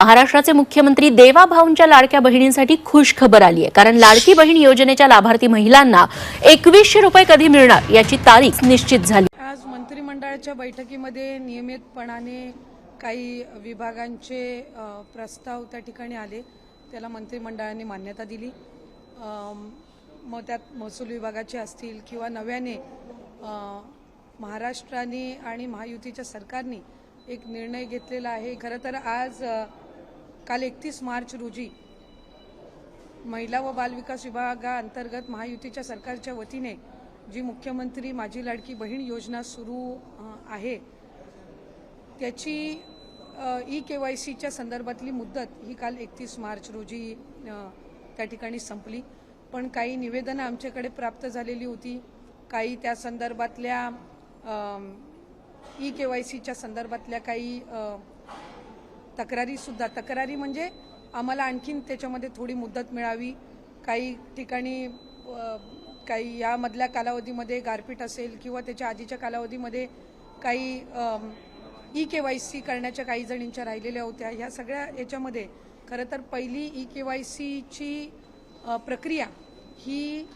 महाराष्ट्राचे मुख्यमंत्री देवाभाऊंच्या लाडक्या बहिणींसाठी खुश खबर आली आहे। कारण लाडकी बहीण योजनेच्या लाभार्थी महिलांना 2100 रुपये कधी मिळणार याची तारीख निश्चित झाली। आज मंत्रिमंडळाच्या बैठकीमध्ये नियमितपणाने काही विभागांचे प्रस्ताव त्या ठिकाणी आले, त्याला मंत्रिमंडळाने मान्यता दिली। मग त्यात महसूल विभागाचे असतील किंवा नव्याने महाराष्ट्राने आणि महायुतीच्या सरकारने एक निर्णय घेतलेला आहे। खरं तर आज काल 31 मार्च रोजी महिला व बालविकास विभागाअंतर्गत महायुतीच्या सरकारच्या वतीने जी मुख्यमंत्री माझी लाडकी बहीण योजना सुरू आहे त्याची ई-KYCच्या संदर्भातली मुदत ही काल 31 मार्च रोजी त्या ठिकाणी संपली। पण काही निवेदनं आमच्याकडे प्राप्त झालेली होती, काही त्या संदर्भातल्या ई-KYCच्या संदर्भातल्या काही तक्रारी म्हणजे आम्हाला आणखीन त्याच्यामध्ये थोडी मुदत मिळावी, काही ठिकाणी काही यामधल्या कालावधीमध्ये गारपीट असेल किंवा त्याच्या आधीच्या कालावधीमध्ये काही ई-KYC करण्याच्या काही जणींच्या राहिलेल्या होत्या। ह्या सगळ्या याच्यामध्ये खरं तर पहिली ई-KYCची प्रक्रिया ही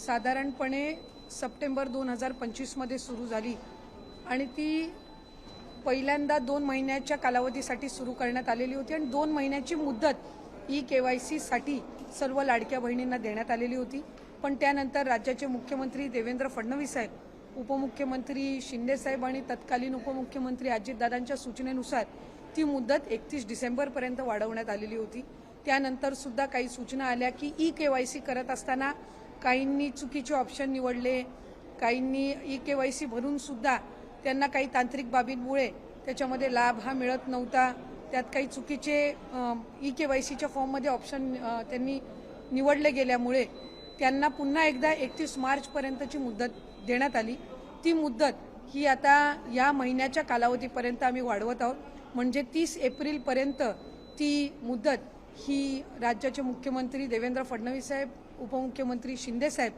साधारणपणे सप्टेंबर 2025 मध्ये सुरू झाली आणि ती पहिल्यांदा 2 महिन्याच्या कालावधीसाठी सुरू करण्यात आलेली होती आणि 2 महिन्याची मुदत ई-KYC साठी सर्व लाडक्या बहिणींना देण्यात आलेली होती। पण त्यानंतर राज्याचे मुख्यमंत्री देवेंद्र फडणवीस साहेब, उपमुख्यमंत्री शिंदे साहेब आणि तत्कालीन उपमुख्यमंत्री अजितदादांच्या सूचनेनुसार ती मुदत 31 डिसेंबरपर्यंत वाढवण्यात आलेली होती। त्यानंतर सुद्धा काही सूचना आल्या की ई-KYC करत असताना काहींनी चुकीचे ऑप्शन निवडले, काहींनी ई-KYC भरून सुद्धा त्यांना काही तांत्रिक बाबींमुळे त्याच्यामध्ये लाभ हा मिळत नव्हता, त्यात काही चुकीचे ई-KYCच्या फॉर्ममध्ये ऑप्शन त्यांनी निवडले गेल्यामुळे त्यांना पुन्हा एकदा 31 मार्चपर्यंतची मुदत देण्यात आली। ती मुदत ही आता या महिन्याच्या कालावधीपर्यंत आम्ही वाढवत आहोत, म्हणजे 30 एप्रिलपर्यंत ती मुदत ही राज्याचे मुख्यमंत्री देवेंद्र फडणवीस साहेब, उपमुख्यमंत्री शिंदे साहेब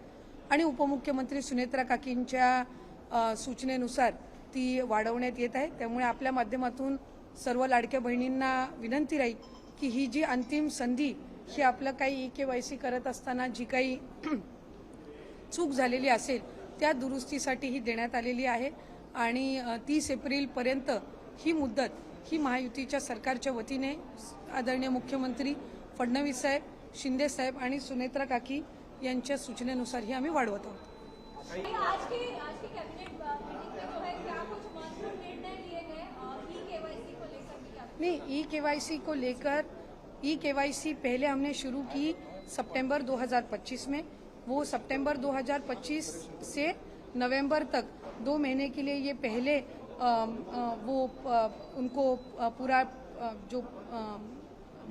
आणि उपमुख्यमंत्री सुनेत्रा काकींच्या सूचनेनुसार ती वाढवण्यात येत आहे। त्यामुळे आपल्या माध्यमातून सर्व लाडक्या बहिणींना विनंती राहील की ही जी अंतिम संधी ही आपलं काही ई-KYC करत असताना जी काही चूक झालेली असेल त्या दुरुस्तीसाठी ही देण्यात आलेली आहे आणि 30 एप्रिलपर्यंत ही मुदत ही महायुतीच्या सरकारच्या वतीने आदरणीय मुख्यमंत्री फडणवीस साहेब, शिंदे साहेब आणि सुनेत्रा काकी यांच्या सूचनेनुसार ही आम्ही वाढवत आहोत। नहीं, ई-KYC पहले हमने शुरू की सितंबर 2025 में। वो सितंबर 2025 से नवंबर तक 2 महीने के लिए ये पहले उनको पूरा जो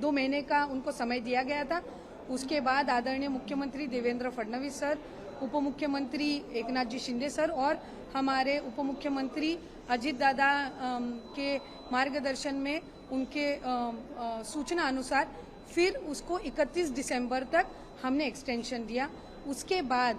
2 महीने का उनको समय दिया गया था। उसके बाद आदरणीय मुख्यमंत्री देवेंद्र फडणवीस सर, उपमुख्यमंत्री एकनाथ जी शिंदे सर और हमारे उपमुख्यमंत्री अजित दादा के मार्गदर्शन में उनके सूचना अनुसार फिर उसको 31 दिसंबर तक हमने एक्सटेंशन दिया। उसके बाद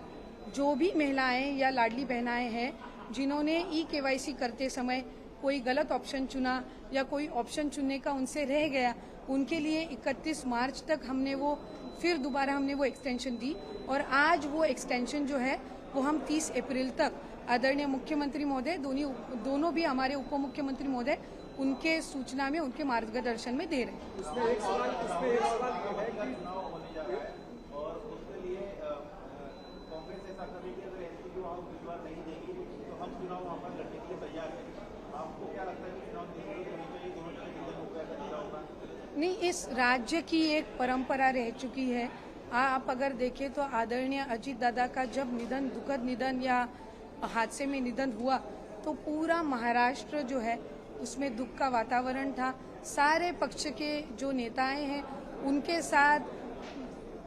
जो भी महिलाएं या लाडली बहनाएं हैं जिन्होंने ई-KYC करते समय कोई गलत ऑप्शन चुना या कोई ऑप्शन चुनने का उनसे रह गया, उनके लिए 31 मार्च तक हमने वो फिर दोबारा वो एक्सटेंशन दी और आज वो एक्सटेंशन जो है वो हम 30 अप्रैल तक आदरणीय मुख्यमंत्री महोदय, दोनों भी हमारे उप मुख्यमंत्री महोदय उनके सूचना में, उनके मार्गदर्शन में दे रहे हैं। नहीं, इस राज्य की एक परंपरा रह चुकी है। आप अगर देखें तो आदरणीय अजित दादा का जब निधन, दुखद निधन या हादसे में निधन हुआ तो पूरा महाराष्ट्र जो है उसमें दुख का वातावरण था। सारे पक्ष के जो नेताएं हैं उनके साथ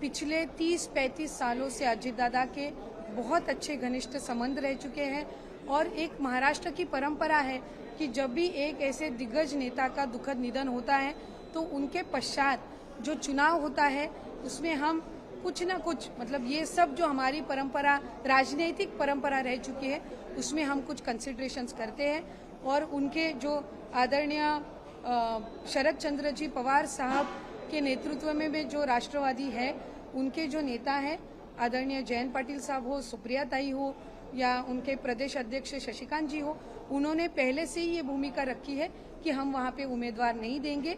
पिछले 30-35 सालों से अजित दादा के बहुत अच्छे घनिष्ठ संबंध रह चुके हैं और एक महाराष्ट्र की परंपरा है कि जब भी एक ऐसे दिग्गज नेता का दुखद निधन होता है तो उनके पश्चात जो चुनाव होता है उसमें हम कुछ ना कुछ, मतलब ये सब जो हमारी परंपरा, राजनीतिक परंपरा रह चुकी है, उसमें हम कुछ कंसिडरेशंस करते हैं और उनके जो आदरणीय शरद चंद्र जी पवार साहब के नेतृत्व में भी जो राष्ट्रवादी है, उनके जो नेता हैं आदरणीय जयंत पाटिल साहब हो, सुप्रिया ताई हो या उनके प्रदेश अध्यक्ष शशिकांत जी हो, उन्होंने पहले से ही ये भूमिका रखी है कि हम वहाँ पे उम्मीदवार नहीं देंगे,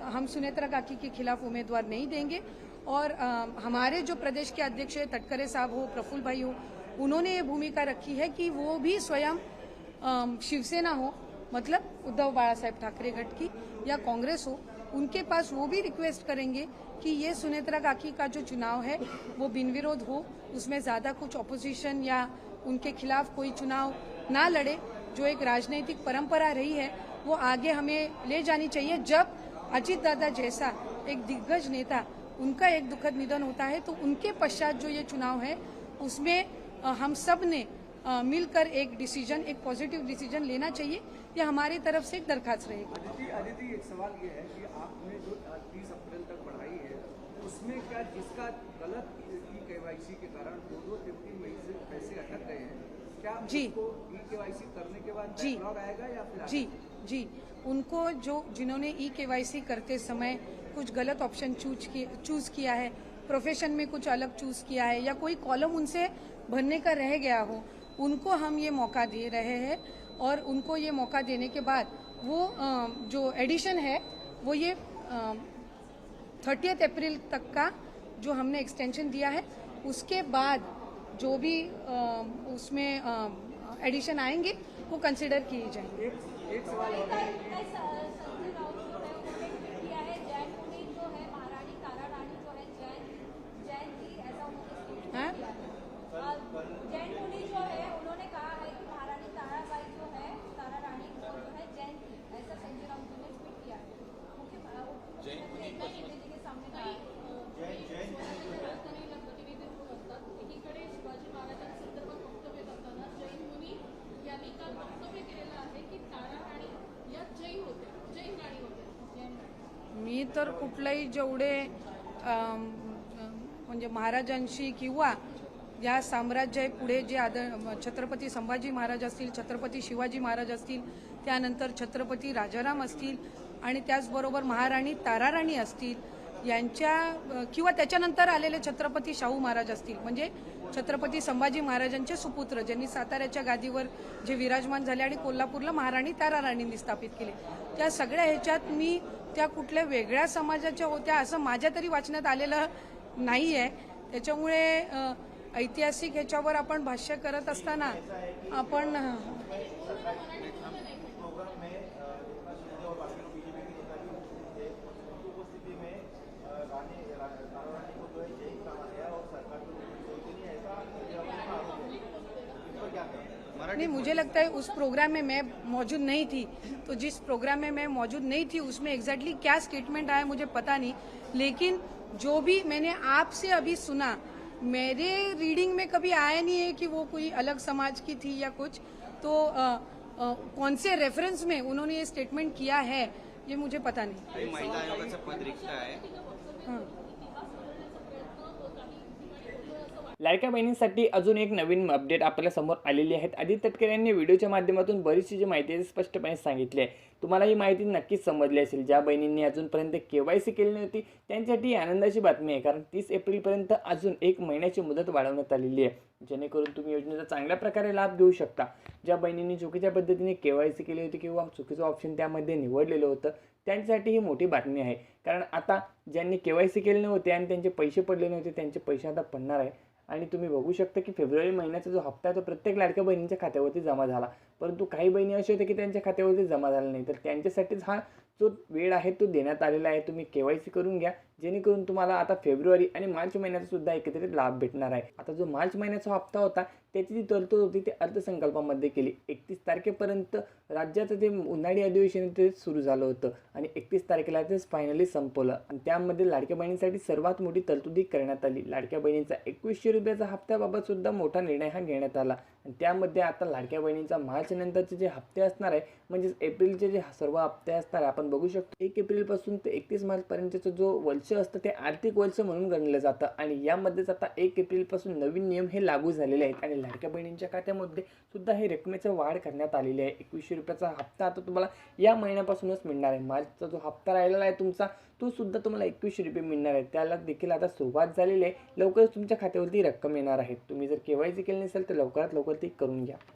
हम सुनेत्रा काकी के खिलाफ उम्मीदवार नहीं देंगे। और हमारे जो प्रदेश के अध्यक्ष है तटकरे साहब हो, प्रफुल्ल भाई हो, उन्होंने ये भूमिका रखी है कि वो भी स्वयं शिवसेना हो, मतलब उद्धव बाला साहेब ठाकरे गठ की, या कांग्रेस हो, उनके पास वो भी रिक्वेस्ट करेंगे कि ये सुनेत्रा काकी का जो चुनाव है वो बिन विरोध हो, उसमें ज़्यादा कुछ ऑपोजिशन या उनके खिलाफ कोई चुनाव ना लड़े। जो एक राजनीतिक परंपरा रही है वो आगे हमें ले जानी चाहिए। जब अजीत दादा जैसा एक दिग्गज नेता, उनका एक दुखद निधन होता है, तो उनके पश्चात जो ये चुनाव है उसमें हम सब ने मिलकर एक डिसीजन, एक पॉजिटिव डिसीजन लेना चाहिए। ये हमारी तरफ से एक दरखास्त रहेगी। अदिति, एक सवाल ये है कि आपने जो 30 अप्रैल तक बढ़ाई है, उसमें क्या जिसका गलत केवाईसी के कारण 2-3 महीने से पैसे अटक गए हैं, क्या जी उसको केवाईसी करने के बाद जी बैकलॉग आएगा या फिर जी उनको जिन्होंने केवाईसी करते समय कुछ गलत ऑप्शन चूज किया है, प्रोफेशन में कुछ अलग चूज किया है, या कोई कॉलम उनसे भरने का रह गया हो, उनको हम ये मौका दे रहे हैं। और उनको ये मौका देने के बाद वो जो एडिशन है वो ये 30 अप्रैल तक का जो हमने एक्सटेंशन दिया है, उसके बाद जो भी उसमें एडिशन आएंगे वो कंसिडर किए जाएंगे। एक सवाल और है। जैन मुनि जो है उन्होंने कहा है कि महारानी ताराबाई जो है, तारा रानी को जो है जैन थी, ऐसा संजय राउत ने ट्वीट किया है। मुख्यमंत्री के सामने कहा राजधानी गतिविधी होत असतात। एकीकडे शिवाजी महाराजांसंदर्भात वक्तव्य करताना जैन मुनी यांनी काल वक्तव्य केलेलं आहे की तारा राणी या जैन होत्या, जैन राणी होत्या। मी तर कुठलाही जेवढे म्हणजे महाराजांशी किंवा या साम्राज्य पुढे जे छत्रपती संभाजी महाराज असतील, छत्रपती शिवाजी महाराज असतील, त्यानंतर छत्रपती राजाराम असतील आणि त्याचबरोबर महाराणी ताराराणी असतील, यांच्या किंवा त्याच्यानंतर आलेले छत्रपती शाहू महाराज असतील, म्हणजे छत्रपती संभाजी महाराजांचे सुपुत्र ज्यांनी साताऱ्याच्या गादीवर जे विराजमान झाले आणि कोल्हापूरला महाराणी ताराराणींनी स्थापित केले, त्या सगळ्या ह्याच्यात मी त्या कुठल्या वेगळ्या समाजाच्या होत्या असं माझ्या तरी वाचण्यात आलेलं नाही आहे। त्याच्यामुळे ऐतिहासिक ह्याच्यावर आपण भाष्य करत असताना आपण नहीं, मुझे लगता है उस प्रोग्राम में मैं मौजूद नहीं थी, तो जिस प्रोग्राम में मैं मौजूद नहीं थी उसमें एग्जैक्टली क्या स्टेटमेंट आया मुझे पता नहीं, लेकिन जो भी मैंने आपसे अभी सुना, मेरे रीडिंग में कभी आया नहीं है कि वो कोई अलग समाज की थी या कुछ। तो कौन से रेफरेंस में उन्होंने ये स्टेटमेंट किया है ये मुझे पता नहीं। महिला आयोगाचं पद रिक्त आहे। हाँ। लाडक्या बहिणींसाठी अजून एक नवीन अपडेट आपल्या समोर आलेली आहे। आदित्य तटकरे यांनी व्हिडिओच्या माध्यमातून बरीचशी जी माहिती आहे स्पष्टपणे सांगितली आहे। तुम्हाला ही माहिती नक्कीच समजली असेल। ज्या बहिणींनी अजूनपर्यंत केवायसी केली नव्हती त्यांच्यासाठी आनंदाची बातमी आहे, कारण 30 एप्रिलपर्यंत अजून 1 महिन्याची मुदत वाढवण्यात आलेली आहे, जेणेकरून तुम्ही योजनेचा चांगल्या प्रकारे लाभ घेऊ शकता। ज्या बहिणींनी चुकीच्या पद्धतीने केवायसी केली होती किंवा चुकीचं ऑप्शन त्यामध्ये निवडलेलं होतं त्यांच्यासाठी ही मोठी बातमी आहे, कारण आता ज्यांनी केवायसी केले नव्हते आणि त्यांचे पैसे पडले नव्हते त्यांचे पैसे आता पडणार आहे। आणि तुम्ही बघू शकता की फेब्रुवारी महिन्याचा जो हप्ता आहे तो प्रत्येक लाडक्या बहिणींच्या खात्यावरती जमा झाला, परंतु काही बहिणी अशा होत्या की त्यांच्या खात्यावरती जमा झाला नाही, तर त्यांच्यासाठीच हा जो वेळ आहे तो देण्यात आलेला आहे। तुम्ही केवायसी करून घ्या, जेणेकरून तुम्हाला आता फेब्रुवारी आणि मार्च महिन्याचा सुद्धा एकत्रित लाभ भेटणार आहे। आता जो मार्च महिन्याचा हप्ता होता त्याची जी तरतूद होती ती अर्थसंकल्पामध्ये केली। 31 तारखेपर्यंत राज्याचं ते उन्हाळी अधिवेशन ते सुरू झालं होतं आणि 31 तारखेला ते फायनली संपवलं आणि त्यामध्ये लाडक्या बहिणींसाठी सर्वात मोठी तरतुदी करण्यात आली। लाडक्या बहिणींचा 2100 रुपयाचा हप्त्याबाबत सुद्धा मोठा निर्णय हा घेण्यात आला आणि त्यामध्ये आता लाडक्या बहिणींचा मार्च नंतरचे जे हप्ते असणार आहे म्हणजे एप्रिलचे जे सर्व हप्ते असणार आहे आपण बघू शकतो 1 एप्रिलपासून ते 31 मार्चपर्यंतचं जो वर्ष असतं ते आर्थिक वर्ष म्हणून गणलं जातं आणि यामध्येच आता 1 एप्रिलपासून नवीन नियम हे लागू झालेले आहेत आणि आहे. लाडक्या बहिणींच्या खात्यामध्ये सुद्धा हे रकमेचं वाढ करण्यात आलेली आहे. 2100 रुपयाचा हप्ता आता तुम्हाला या महिन्यापासूनच मिळणार आहे. मार्चचा जो हप्ता राहिलेला आहे तुमचा तो सुद्धा तुम्हाला 2100 रुपये मिळणार आहे. त्याला देखील आता सुरुवात झालेली आहे. लवकरच तुमच्या खात्यावरती रक्कम येणार आहे. तुम्ही जर KYC केली नसेल तर लवकरात लवकर ती करून घ्या.